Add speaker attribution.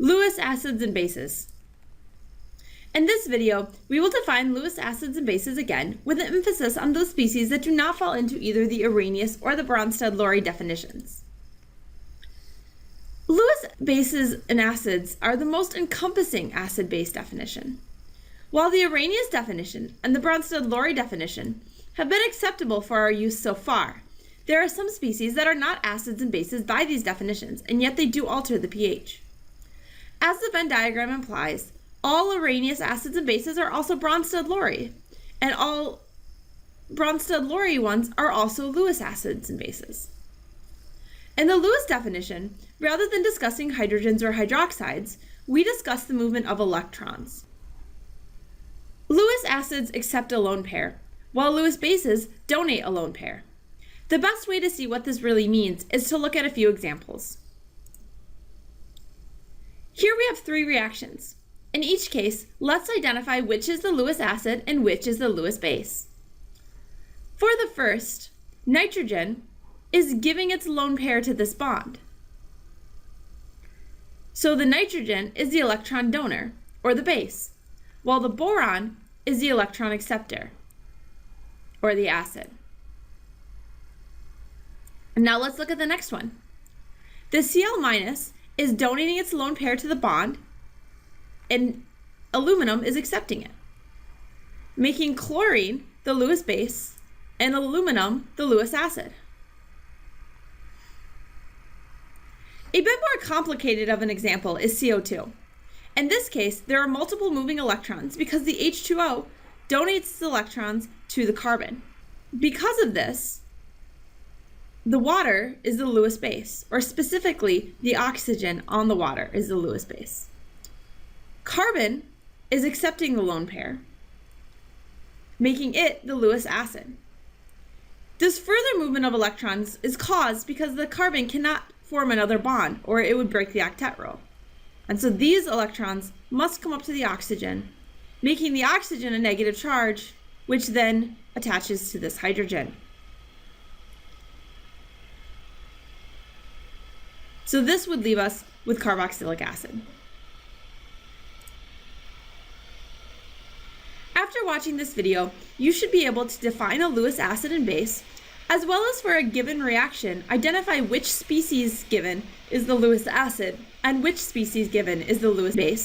Speaker 1: Lewis acids and bases. In this video, we will define Lewis acids and bases again, with an emphasis on those species that do not fall into either the Arrhenius or the Bronsted-Lowry definitions. Lewis bases and acids are the most encompassing acid-base definition. While the Arrhenius definition and the Bronsted-Lowry definition have been acceptable for our use so far, there are some species that are not acids and bases by these definitions, and yet they do alter the pH. As the Venn diagram implies, all Arrhenius acids and bases are also Bronsted-Lowry, and all Bronsted-Lowry ones are also Lewis acids and bases. In the Lewis definition, rather than discussing hydrogens or hydroxides, we discuss the movement of electrons. Lewis acids accept a lone pair, while Lewis bases donate a lone pair. The best way to see what this really means is to look at a few examples. Here we have three reactions. In each case, let's identify which is the Lewis acid and which is the Lewis base. For the first, nitrogen is giving its lone pair to this bond. So the nitrogen is the electron donor, or the base, while the boron is the electron acceptor, or the acid. And now let's look at the next one. The Cl- is donating its lone pair to the bond, and aluminum is accepting it, making chlorine the Lewis base and aluminum the Lewis acid. A bit more complicated of an example is CO2. In this case, there are multiple moving electrons because the H2O donates its electrons to the carbon. Because of this, the water is the Lewis base, or specifically the oxygen on the water is the Lewis base. Carbon is accepting the lone pair, making it the Lewis acid. This further movement of electrons is caused because the carbon cannot form another bond, or it would break the octet rule. And so these electrons must come up to the oxygen, making the oxygen a negative charge, which then attaches to this hydrogen. So this would leave us with carboxylic acid. After watching this video, you should be able to define a Lewis acid and base, as well as for a given reaction, identify which species given is the Lewis acid and which species given is the Lewis base.